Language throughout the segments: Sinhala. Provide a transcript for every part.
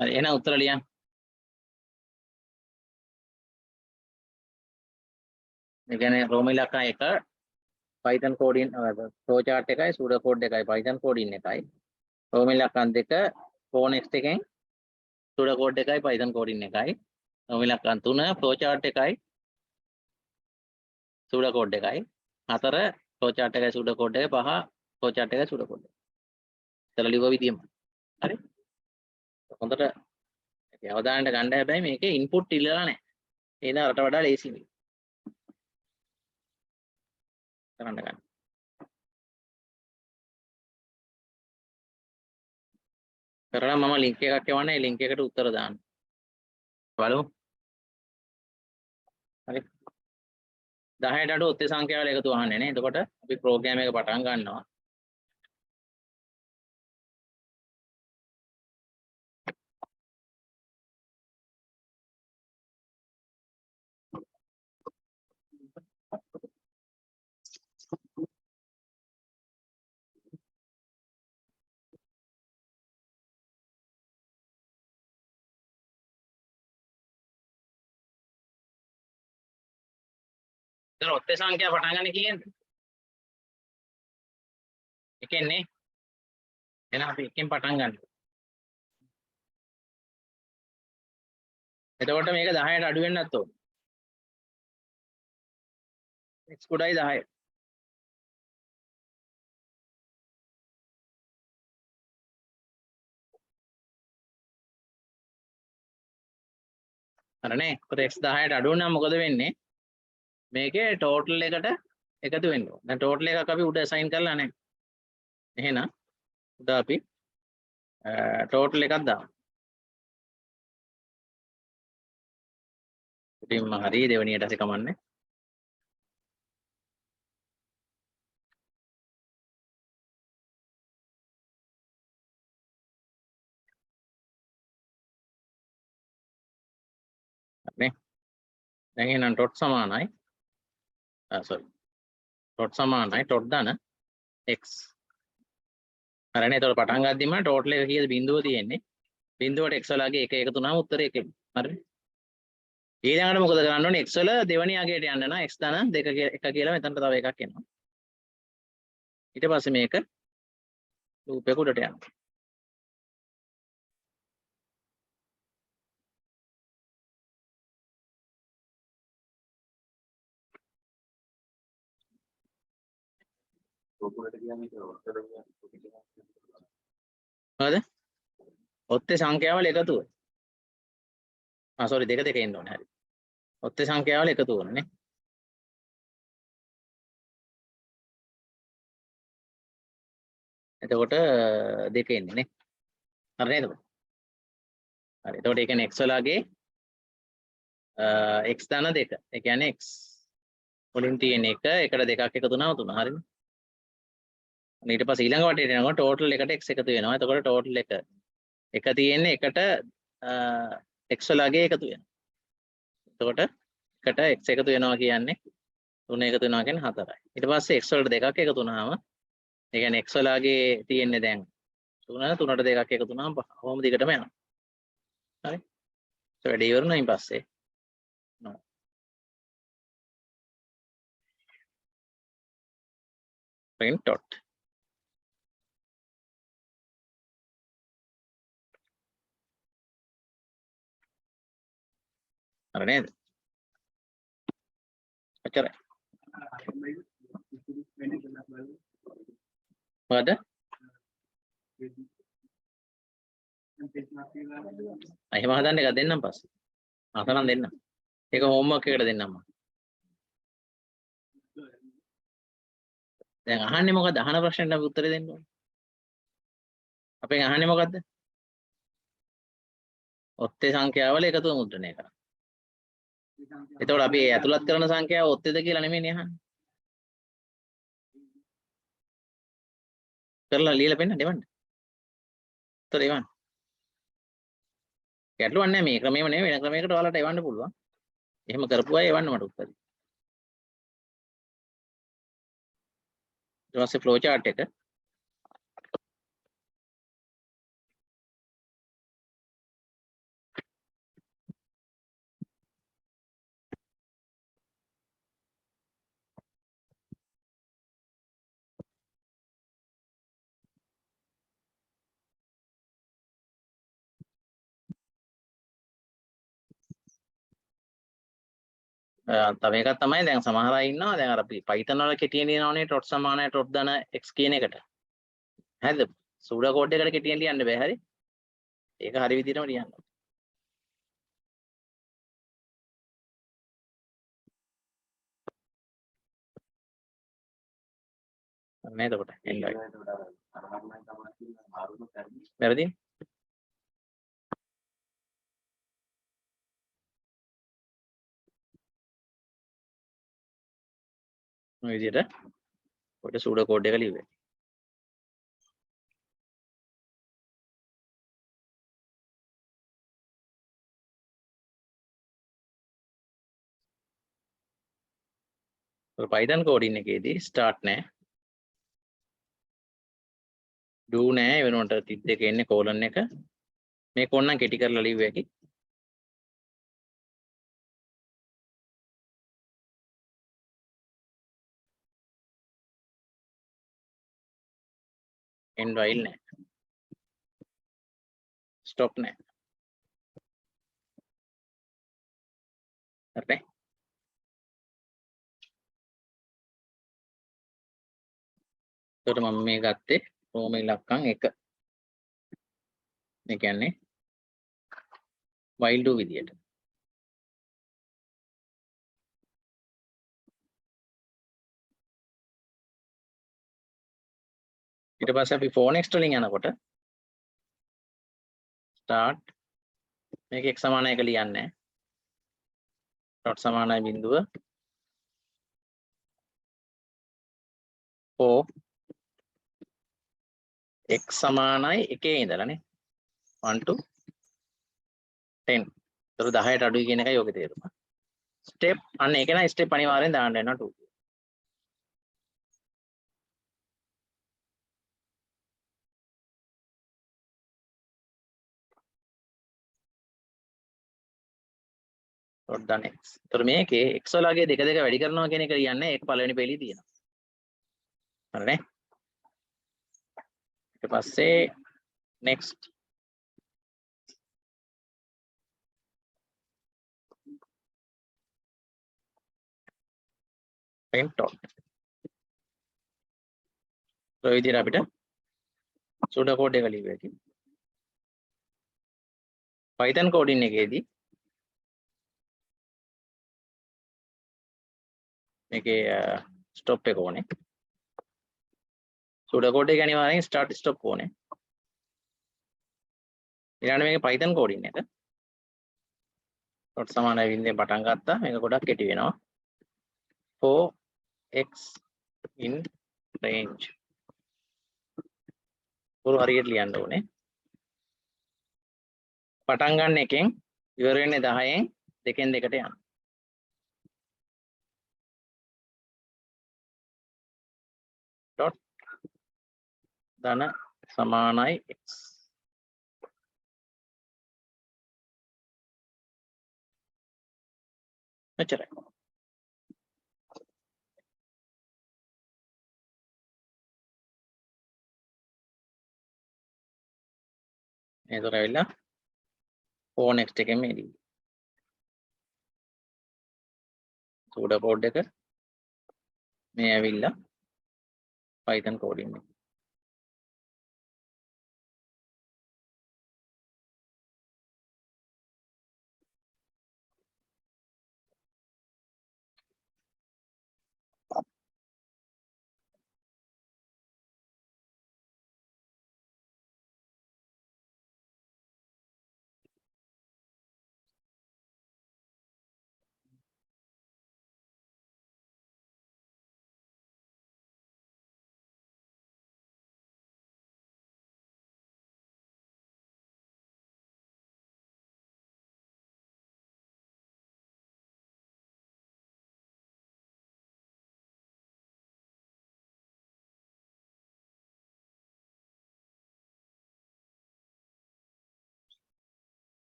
හරි එහෙනම් උත්තර ලියන්න. ඒ කියන්නේ රෝම ඉලක්කම් 1 Python coding flow chart එකයි pseudo code එකයි Python coding එකයි. රෝම ඉලක්කම් 2 Phonex එකෙන් pseudo code එකයි Python coding එකයි. රෝම ඉලක්කම් 3 flow chart එකයි pseudo code එකයි. 4 flow chart එකයි pseudo code එකයි 5 flow chart එකයි pseudo code එකයි. ඉතල ලිව්ව විදියම. හරි. හොඳට අවධානයට ගන්න හැබැයි මේකේ ඉන්පුට් ඉල්ලලා නැහැ. ඒ නා රට වඩා ලේසි නේ. කරන්න ගන්න. කරලා මම ලින්ක් එකක් එවන්න. ඒ ලින්ක් එකට උත්තර දාන්න. බලමු. හරි. 10ට අඩු ඔත්තේ සංඛ්‍යාවල එකතු අහන්නේ නේ. එතකොට අපි ප්‍රෝග්‍රෑම් එක පටන් ගන්නවා. දැන් ඔත්තේ සංඛ්‍යාව පටන් ගන්න කීයෙන්ද? එකෙන් නේ. එහෙනම් අපි එකෙන් පටන් ගන්න. එතකොට මේක 10ට අඩු වෙන්නත් ඕන. x කුඩායි 10. හරිනේ. ඒකට x 10ට අඩු වුණාම මොකද වෙන්නේ? මේකේ ටෝටල් එකට එකතු වෙන්න ඕන. දැන් ටෝටල් එකක් අපි උඩ assign කරලා නැහැ. එහෙනම් උඩ අපි ටෝටල් එකක් දාමු. ඉතින්ම හරි දෙවෙනියට ඇසි කමන්නේ. හරිනේ. දැන් එහෙනම් ටොට් සමානයි sorry ටොට් සමානයි ටොට් දාන x. හරිනේ. ඒතකොට පටන් ගද්දිම ටෝටල් එක කීයද බිඳුව තියෙන්නේ. බිඳුවට x වලගේ එක එකතු වුණාම උත්තරය 1. හරිනේ. ඊළඟට මොකද කරන්න ඕනේ? x වල දෙවෙනි අගයට යන්න නම් x ධන 2 1 කියලා මෙතනට තව එකක් එනවා. ඊට පස්සේ මේක ලූප් එක උඩට යනවා. හරිද? ඔත්තේ සංඛ්‍යාවල එකතුව. sorry දෙක එන්න ඕනේ. හරි. ඔත්තේ සංඛ්‍යාවල එකතු වෙනවා නේ. එතකොට දෙක එන්නේ නේ. හරි නේද? හරි. එතකොට ඒ කියන්නේ x වලගේ x ධන 2. ඒ කියන්නේ x වලින් තියෙන එක එකට දෙකක් එකතු වුණාම 3. හරිනේ. ඊට පස්සේ ඊළඟ වටේට යනකොට ටෝටල් එකට x එකතු වෙනවා. එතකොට ටෝටල් එක තියෙන්නේ එකට x වලගේ එකතු වෙනවා. එතකොට එකට x එකතු වෙනවා කියන්නේ 3 එකතු වෙනවා කියන්නේ 4යි. ඊට පස්සේ x වලට දෙකක් එකතු වුණාම ඒ කියන්නේ x වලගේ තියෙන්නේ දැන් 3 3ට දෙකක් එකතු වුණාම 5. කොහොම දිගටම යනවා. හරි. ඒ වැඩේ ඉවරනයින් පස්සේ no print dot හරි නේද? ඔච්චරයි. මොකද? එහෙම හදන්න එක දෙන්නම් පස්සේ. අතනම් දෙන්න. ඒක හෝම්වර්ක් එකට දෙන්නම් මම. දැන් අහන්නේ මොකද්ද? අහන ප්‍රශ්නෙට අපි උත්තර දෙන්න ඕනේ. අපෙන් අහන්නේ මොකද්ද? ඔත්තේ සංඛ්‍යාවල එකතුව මුද්‍රණය කරන්න. එතකොට අපි ඇතුළත් කරන සංඛ්‍යාව ඔත්තේද කියලා නෙමෙයි අහන්නේ. කරලා ලියලා පෙන්නන්න දෙවන්න. උත්තර එවන්න. ගැටලුවක් නැහැ මේ ක්‍රමෙම නෙමෙයි වෙන ක්‍රමයකට ඔයාලට එවන්න පුළුවන්. එහෙම කරපු අය එවන්න මට උත්තරේ. ඊට පස්සේ ෆ්ලෝ chart එක තව එකක් තමයි දැන් සමහර අය ඉන්නවා දැන් අර Python වල කෙටියෙන් ලියනවනේ ටොට් සමානයි ටොට් ධන x කියන එකට. හරිද? සූඩෝ කෝඩ් එකට කෙටියෙන් ලියන්න බෑ හරි. ඒක හරි විදිහටම ලියන්න. නෑ එතකොට එන්නයි. වැරදි? මේ විදිහට ඔය සූඩෝ කෝඩ් එක ලියුවේ. Python coding එකේදී start නෑ do නෑ ඒ වෙනුවට තිත් දෙක එන්නේ colon එක මේක ඕනනම් කෙටි කරලා ලියුව හැකි end while නෑ stop නෑ හරි එතකොට මම මේ ගත්තේ රෝම ඉලක්කම් 1 ඒ කියන්නේ while do විදියට ඊට පස්සේ අපි for next වලින් යනකොට start මේක x සමානයි එක ලියන්නේ dot සමානයි බිඳුව for x සමානයි 1 ඉඳලානේ 1 to 10 ඒතර 10ට අඩුයි කියන එකයි යෝගේ තේරුම step අන්න ඒක නයි step අනිවාර්යෙන් දාන්න වෙනවා 2 dot done x ඒතර මේකේ x වලගේ දෙක දෙක වැඩි කරනවා කියන එක කියන්නේ ඒක පළවෙනි පෙළේ තියෙනවා හරිනේ ඊට පස්සේ next print dot ඔය විදිහට අපිට සූඩෝ කෝඩ් එක ලියුවා ඇති Python coding එකේදී මේකේ stop එක ඕනේ සූඩෝ කෝඩ් එක අනිවාර්යෙන් start stop ඕනේ ඊළඟට මේකේ Python coding එක dot සමානයි වින්දෙන් පටන් ගත්තා මේක ගොඩක් කෙටි වෙනවා for x in range පුරු හරියට ලියන්න ඕනේ පටන් ගන්න එකෙන් ඉවර වෙන්නේ 10න් දෙකෙන් දෙකට යන්න dot ධන සමානයි x එච්චරයි එතකොට ඇවිල්ලා for next එකෙන් මේ ලියන්න සූඩෝ කෝඩ් එක මේ ඇවිල්ලා Python coding එක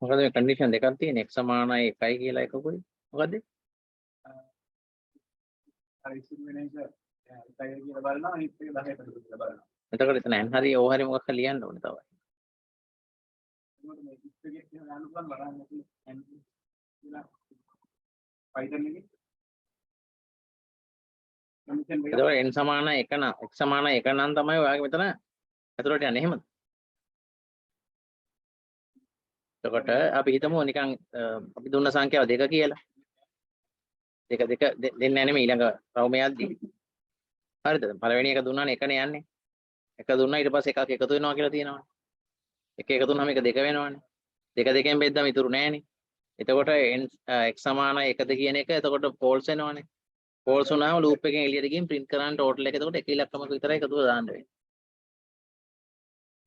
මොකද මේ කන්ඩිෂන් දෙකක් තියෙන x සමානයි 1යි කියලා එකකුයි මොකද එතකොට එතන n හරි o හරි මොකක් හරි ලියන්න ඕනේ තමයි එතකොට n සමාන 1 නම් x සමාන 1 නම් තමයි ඔයාගේ මෙතන ඇතුළට යන්නේ එහෙමද? එතකොට අපි හිතමු නිකන් අපි දුන්න සංඛ්‍යාව 2 කියලා. 2 දෙන්නේ නැහැ නෙමෙයි ඊළඟ රවුමයක්දී. හරිද? පළවෙනි එක දුන්නානේ 1නේ යන්නේ. 1 දුන්නා ඊට පස්සේ එකක් එකතු වෙනවා කියලා තියෙනවානේ. 1 එකතු වුනහම එක 2 වෙනවානේ. 2 2කින් බෙද්දම ඉතුරු නැහැනේ. එතකොට x සමාන 1ද කියන එක එතකොට false වෙනවානේ. false වුණාම loop එකෙන් එළියට ගිහින් print කරන්න total එක එතකොට එක ඉලක්කමක විතරයි එකතුව දාන්න වෙන්නේ.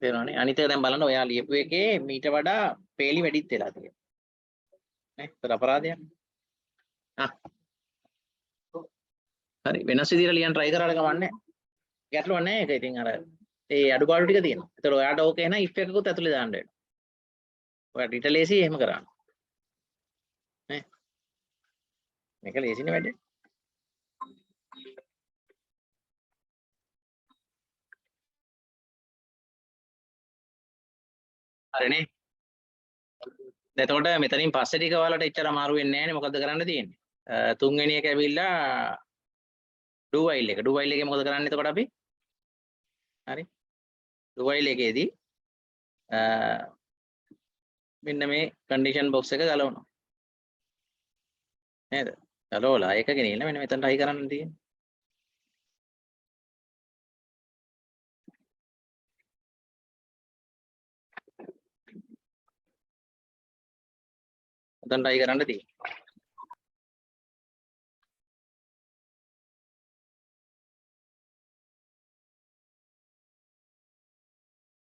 තේරුණානේ? අනිත් එක දැන් බලන්න ඔයා ලියපු එකේ මීට වඩා පේලි වැඩිත් වෙලා තියෙනවා. නේ? ඒතර අපරාධයක්. ආ. හරි වෙනස් විදිහට ලියන්න try කරාට කමන්නේ. ගැටලුවක් නැහැ ඒක. ඉතින් අර ඒ අඩුපාඩු ටික තියෙනවා. ඒතර ඔයාට ඕකේ නම් if එකකුත් ඇතුලේ දාන්න වෙනවා. ඔයාට ඊට ලේසි එහෙම කරන්න. නේ? මේක ලේසිනේ වැඩේ. හරිනේ. එතකොට මෙතනින් පස්සේ ටික ඔයාලට එච්චර අමාරු වෙන්නේ නැහැ නේ. මොකද්ද කරන්න තියෙන්නේ? තුන්වෙනි එක ඇවිල්ලා do while එක. do while එකේ මොකද කරන්නේ එතකොට අපි? හරි. do while එකේදී මෙන්න මේ condition box එක ගලවනවා. නේද? ගලවලා ඒක ගෙනියලා මෙන්න මෙතනට හයි කරන්න තියෙන්නේ. මෙතනට හයි කරන්න තියෙන්නේ.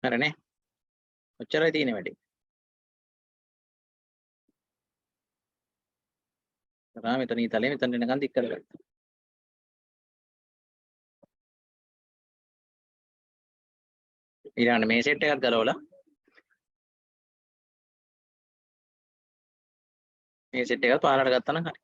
හරිනේ. ඔච්චරයි තියෙන්නේ වැඩි. කරා මෙතන ඊතලේ මෙතන එනකන් දික් කරගත්තා. ඊළඟට මේ සෙට් එකත් ගලවලා මේ සෙට් එකත් පාරට ගත්තා නම් හරි.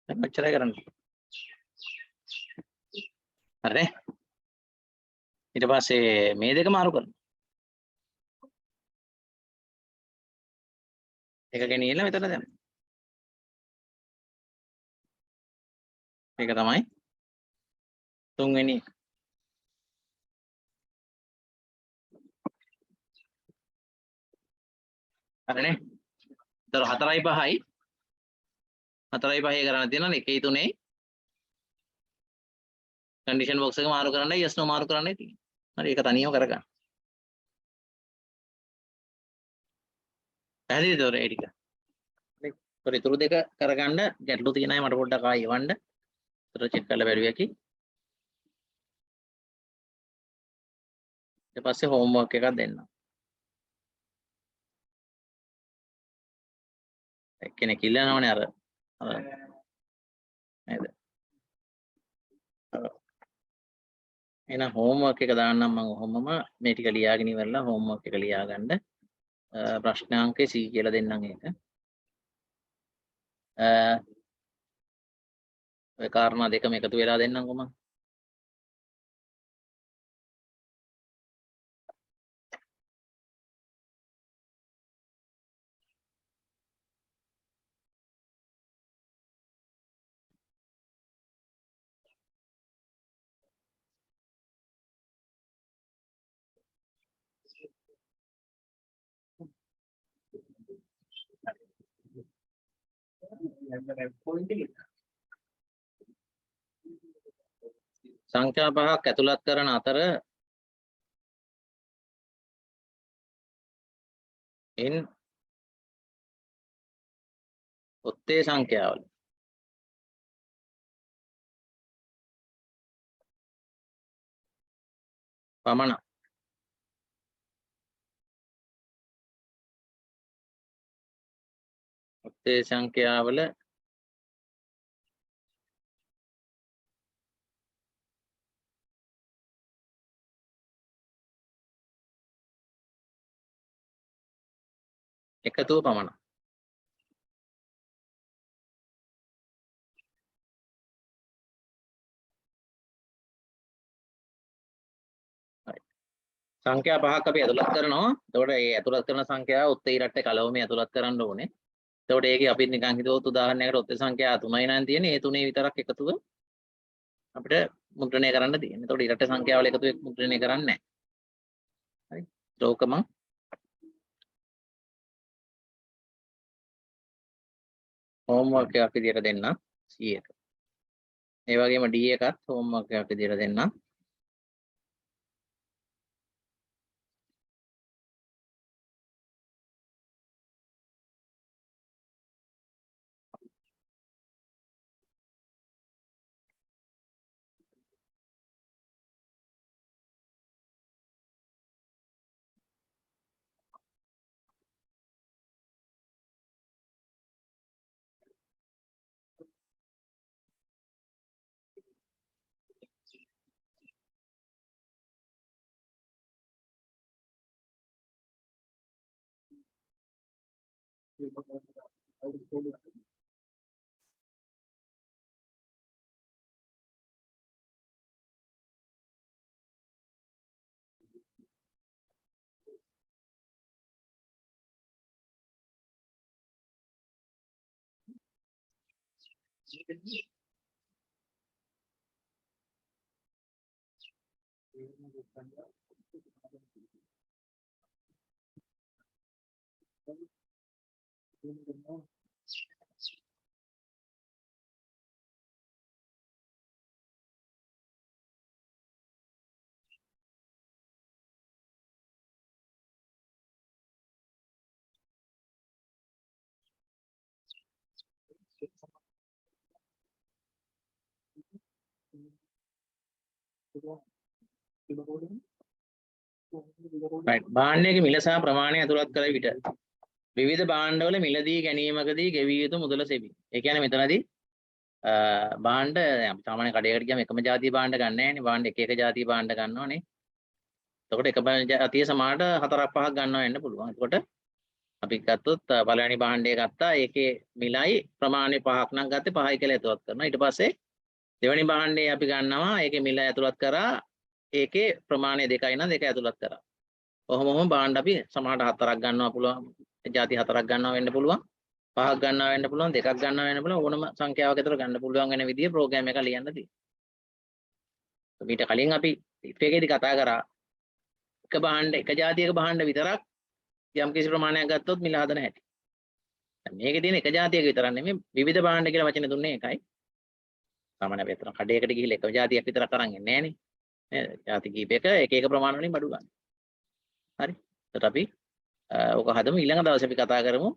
දැන් ඔච්චරයි කරන්න. හරිනේ. ඊට පස්සේ මේ දෙක මාරු කරනවා. එක ගෙනියලා මෙතන දැම්මා. මේක තමයි තුන්වෙනි එක. හරිනේ. ඒතර 4යි 5යි 4යි 5යි කරන්න තියෙනවා 1යි 3යි condition box එක මාරු කරන්නයි yes no මාරු කරන්නයි තියෙන්නේ. හරි ඒක තනියම කරගන්න. පැහැදිලිද ඔය ටික? හරි. ඒතර ඊටු දෙක කරගන්න ගැටලු තියෙන අය මට පොඩ්ඩක් ආයෙ එවන්න. ඒතර චෙක් කරලා බැලුවා කි. ඊට පස්සේ homework එකක් දෙන්න. එක්කෙනෙක් ඉල්ලනවනේ අර නේද? එහෙනම් homework එක දාන්නම් මම ඔහොමම මේ ටික ලියාගෙන ඉවරලා homework එක ලියාගන්න. ප්‍රශ්නාංකේ C කියලා දෙන්නම් ඒක. ඔය කාරණා දෙකම එකතු වෙලා දෙන්නම්කො මම. සංඛ්‍යා පහක් ඇතුළත් කරන අතර n ඔත්තේ සංඛ්‍යාවල පමණක් ඔත්තේ සංඛ්‍යාවල එකතුව පමණයි. සංඛ්‍යා පහක් අපි ඇතුළත් කරනවා. එතකොට මේ ඇතුළත් කරන සංඛ්‍යාව උත්තර ඉරට්ට කලවමේ ඇතුළත් කරන්න ඕනේ. එතකොට ඒකේ අපි නිකන් හිතුවොත් උදාහරණයකට උත්තර සංඛ්‍යා 3යි නම් තියෙන්නේ. ඒ තුනේ විතරක් එකතුව අපිට මුද්‍රණය කරන්න තියෙන්නේ. එතකොට ඉරට්ට සංඛ්‍යාවල එකතුව මුද්‍රණය කරන්නේ නැහැ. හරි. ඒකම හෝම්වර්ක් එකක් විදියට දෙන්න C එක. ඒ වගේම D එකත් හෝම්වර්ක් එකක් විදියට දෙන්න. right. භාණ්ඩයක මිල සහ ප්‍රමාණය ඇතුළත් කළ විට විවිධ භාණ්ඩවල මිලදී ගැනීමකදී ගෙවිය යුතු මුදල සෙවි. ඒ කියන්නේ මෙතනදී භාණ්ඩ අපි සාමාන්‍ය කඩේකට ගියාම එකම જાතිය භාණ්ඩ ගන්න නැහැ නේ. භාණ්ඩ එක જાතිය භාණ්ඩ ගන්නවනේ. එතකොට එක જાතිය සමානට 4-5ක් ගන්නවා වෙන්න පුළුවන්. එතකොට අපි ගත්තොත් පළවෙනි භාණ්ඩය ගත්තා. ඒකේ මිලයි ප්‍රමාණය 5ක් නම් ගත්තේ 5යි කියලා ඇතුළත් කරනවා. ඊට පස්සේ දෙවෙනි භාණ්ඩේ අපි ගන්නවා. ඒකේ මිල ඇතුළත් කරා. ඒකේ ප්‍රමාණය 2යි නම් 2 ඇතුළත් කරා. කොහොම භාණ්ඩ අපි සමහරට 4ක් ගන්නවා පුළුවන්. ಜಾති 4ක් ගන්නවා වෙන්න පුළුවන්. 5ක් ගන්නවා වෙන්න පුළුවන්. 2ක් ගන්නවා වෙන්න පුළුවන්. ඕනම සංඛ්‍යාවක් ඇතුළත ගන්න පුළුවන් වෙන විදිහේ ප්‍රෝග්‍රෑම් එකක් ලියන්න තියෙනවා. ඊට කලින් අපි if එකේදී කතා කරා එක භාණ්ඩ එක ಜಾතියක භාණ්ඩ විතරක් යම් කිසි ප්‍රමාණයක් ගත්තොත් මිල හදන හැටි. දැන් මේකේ තියෙන එක ಜಾතියක විතරක් නෙමෙයි විවිධ භාණ්ඩ කියලා වචනේ දුන්නේ ඒකයි. සාමාන්‍ය අපි අතන කඩේකට ගිහිල්ලා එක ಜಾතියක් විතරක් අරන් එන්නේ නෑනේ. නේද? ಜಾති කීපයක එක එක ප්‍රමාණ වලින් බඩු ගන්න. හරි. එතකොට අපි ඕක හදමු ඊළඟ දවසේ අපි කතා කරමු.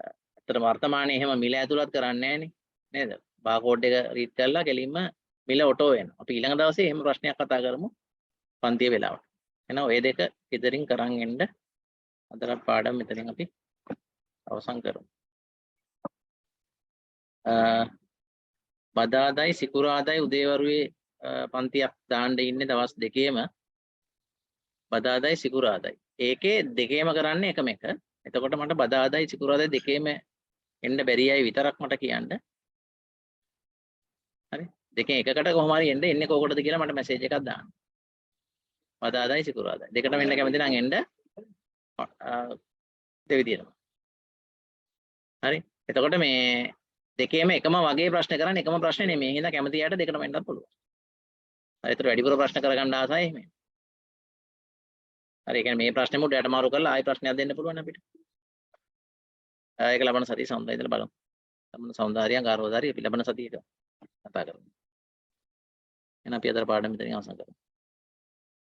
ඇත්තටම වර්තමානයේ එහෙම මිල ඇතුළත් කරන්නේ නෑනේ. නේද? බාකෝඩ් එක රීඩ් කරලා කෙලින්ම මිල ඔටෝ වෙනවා. අපි ඊළඟ දවසේ එහෙම ප්‍රශ්නයක් කතා කරමු පන්තියේ වෙලාවට. එහෙනම් ඔය දෙක ඉදිරින් කරන් එන්න අදට පාඩම් මෙතනින් අපි අවසන් කරමු. බදාදයි සිකුරාදයි උදේවරුේ පන්තියක් දාන්න ඉන්නේ දවස් දෙකේම බදාදයි සිකුරාදයි. ඒකේ දෙකේම කරන්නේ එකම එක. එතකොට මට බදාදයි සිකුරාදයි දෙකේම එන්න බැරියයි විතරක් මට කියන්න. හරි. දෙකෙන් එකකට කොහොම හරි එන්නේ කොහොකටද කියලා මට මැසේජ් එකක් දාන්න. බදාදයි සිකුරාදයි. දෙකටම එන්න කැමති නම් එන්න දෙවිදියටම. හරි. එතකොට මේ දෙකේම එකම වගේ ප්‍රශ්න කරන්නේ එකම ප්‍රශ්නේ නෙමෙයි. එහෙනම් කැමති යට දෙකටම එන්නත් පුළුවන්. හරි. ඒතර වැඩිපුර ප්‍රශ්න කරගන්න ආසයි එහෙම. හරි. ඒ කියන්නේ මේ ප්‍රශ්නේ මුඩයට මාරු කරලා ආයෙ ප්‍රශ්නයක් දෙන්න පුළුවන් අපිට. ඒක ලබන සතිය සඳහා ඉඳලා බලමු. ලබන සෞන්දර්යයන් ගාරවදාරි අපි ලබන සතියේට කතා කරමු. එහෙනම් අපි අද පාඩම මෙතනින් අවසන් කරමු.